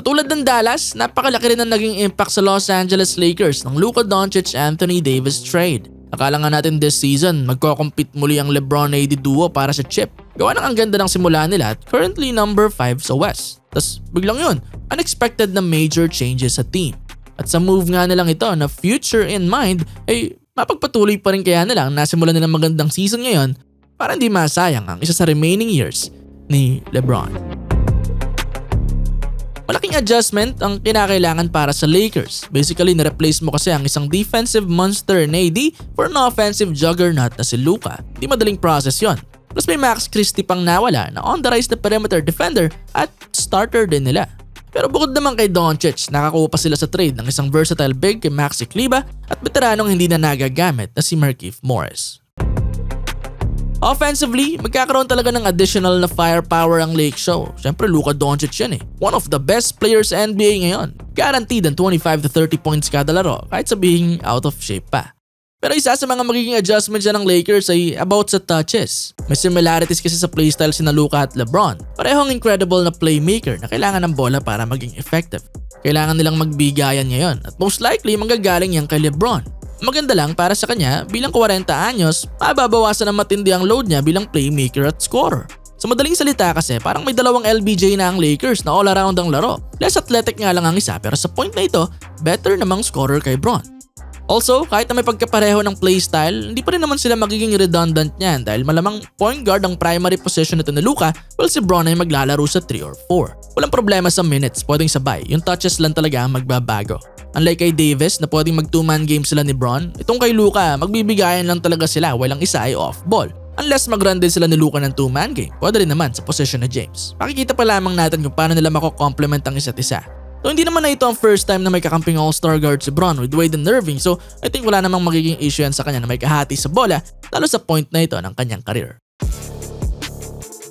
Katulad ng Dallas, napakalaki rin ang naging impact sa Los Angeles Lakers ng Luka Doncic-Anthony Davis trade. Akala nga natin this season magko-compete muli ang LeBron-AD duo para sa chip. Gawa ng ang ganda ng simula nila at currently number 5 sa West. Tas biglang yun, unexpected na major changes sa team. At sa move nga nilang ito na future in mind ay mapagpatuloy pa rin kaya nilang nasimulan nilang magandang season ngayon para hindi masayang ang isa sa remaining years ni LeBron. Malaking adjustment ang kinakailangan para sa Lakers. Basically, na-replace mo kasi ang isang defensive monster na AD for an offensive juggernaut na si Luka. Hindi madaling process yon. Plus may Max Christie pang nawala na on the rise na perimeter defender at starter din nila. Pero bukod naman kay Doncic, nakakuha pa sila sa trade ng isang versatile big kay Maxi Kleber at veteranong hindi na nagagamit na si Markieff Morris. Offensively, magkakaroon talaga ng additional na firepower ang Lake Show. Siyempre Luka Doncic yan eh. One of the best players sa NBA ngayon. Guaranteed ang 25 to 30 points kada laro kahit sabihin out of shape pa. Pero isa sa mga magiging adjustments dyan ng Lakers ay about sa touches. May similarities kasi sa playstyle sina Luka at LeBron. Parehong incredible na playmaker na kailangan ng bola para maging effective. Kailangan nilang magbigayan ngayon at most likely manggagaling yan kay LeBron. Maganda lang para sa kanya bilang 40 anyos, mababawasan ng matindi ang load niya bilang playmaker at scorer. Sa madaling salita kasi parang may dalawang LBJ na ang Lakers na all around ang laro. Less athletic nga lang ang isa pero sa point na ito, better namang scorer kay Bron. Also, kahit na may pagkapareho ng playstyle, hindi pa rin naman sila magiging redundant niyan dahil malamang point guard ang primary position nito ni Luka while si Bron ay maglalaro sa 3 or 4. Walang problema sa minutes, pwedeng sabay, yung touches lang talaga ang magbabago. Unlike kay Davis na pwedeng mag 2-man game sila ni Bron, itong kay Luka magbibigayan lang talaga sila while ang isa ay off-ball. Unless mag-run din sila ni Luka ng 2-man game, pwede rin naman sa position ni James. Makikita pa lamang natin kung paano nila mako-complement ang isa't isa. So hindi naman na ito ang first time na may kakamping all-star guard si Bron with Wade and Irving, so I think wala namang magiging issue yan sa kanya na may kahati sa bola lalo sa point na ito ng kanyang career.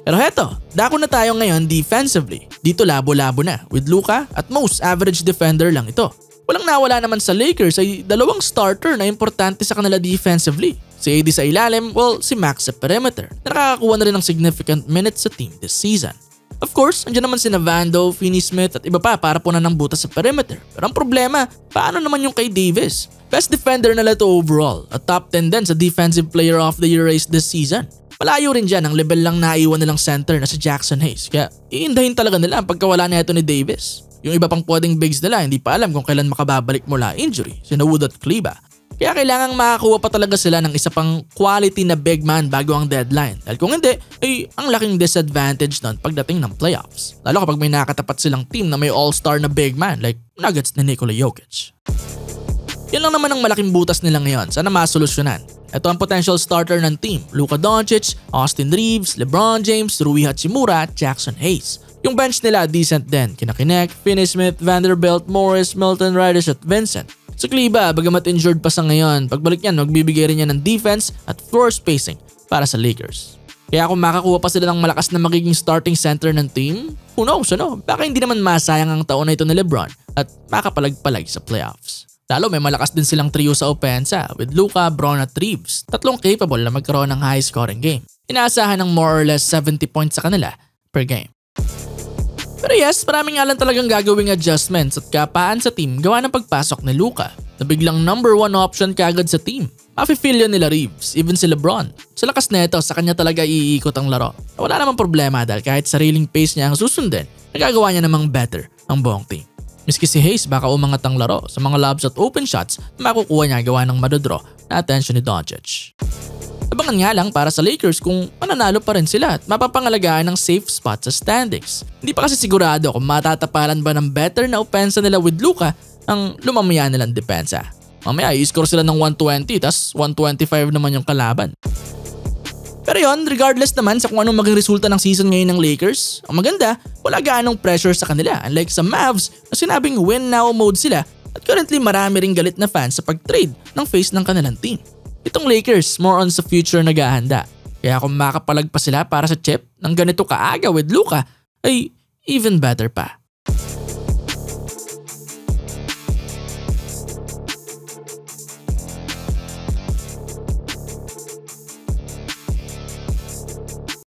Pero heto, dako na tayo ngayon defensively. Dito labo-labo na with Luka at most average defender lang ito. Walang nawala naman sa Lakers ay dalawang starter na importante sa kanila defensively. Si AD sa ilalim, well si Max sa perimeter na nakakakuha na rin ng significant minutes sa team this season. Of course, andyan naman sina Vando, Finney-Smith at iba pa para punan ng butas sa perimeter. Pero ang problema, paano naman yung kay Davis? Best defender nila to overall at top 10 din sa Defensive Player of the Year race this season. Malayo rin dyan ang level lang naiwan nilang center na si Jackson Hayes kaya iindahin talaga nila ang pagkawala nito ni Davis. Yung iba pang pwedeng bigs nila hindi pa alam kung kailan makababalik mula injury, sina Wood at Kleber. Kaya kailangang makakuha pa talaga sila ng isa pang quality na big man bago ang deadline. Dahil kung hindi, ay ang laking disadvantage nun pagdating ng playoffs. Lalo kapag may nakatapat silang team na may all-star na big man like Nuggets ni Nikola Jokic. Yan lang naman ang malaking butas nila ngayon. Sana masolusyonan. Ito ang potential starter ng team. Luka Doncic, Austin Reeves, LeBron James, Rui Hachimura at Jackson Hayes. Yung bench nila decent din. Kina Kinect, Finney-Smith, Vanderbilt, Morris, Milton Riders at Vincent. Sa Kleber, bagamat injured pa sa ngayon, pagbalik niyan magbibigay rin niya ng defense at floor spacing para sa Lakers. Kaya kung makakuha pa sila ng malakas na magiging starting center ng team, who knows ano? Baka hindi naman masayang ang taon na ito ni LeBron at makapalag-palag sa playoffs. Lalo may malakas din silang trio sa opensa with Luka, Bron at Reeves, tatlong capable na magkaroon ng high scoring game. Inaasahan ng more or less 70 points sa kanila per game. Pero yes, marami nga lang talagang gagawing adjustments at kapaan sa team gawa ng pagpasok ni Luka na biglang number 1 option kaagad sa team. Mafe-feel yun nila Reeves, even si LeBron. Sa lakas na ito, sa kanya talaga iikot ang laro. Wala namang problema dahil kahit sariling pace niya ang susundin, nagagawa niya namang better ang buong team. Miski si Hayes baka umangat ang laro sa mga lobs at open shots na makukuha niya gawa ng madodraw na attention ni Doncic. Abangan nga lang para sa Lakers kung mananalo pa rin sila at mapapangalagaan ng safe spot sa standings. Hindi pa kasi sigurado kung matatapalan ba ng better na opensa nila with Luka ang lumamaya nilang depensa. Mamaya i-score sila ng 120 tas 125 naman yung kalaban. Pero yon, regardless naman sa kung anong maging resulta ng season ngayon ng Lakers, ang maganda, wala gaanong pressure sa kanila unlike sa Mavs na sinabing win now mode sila at currently marami ring galit na fans sa pag-trade ng face ng kanilang team. Itong Lakers more on sa future naghahanda. Kaya kung makapalagpas sila para sa chip ng ganito kaaga with Luka ay even better pa.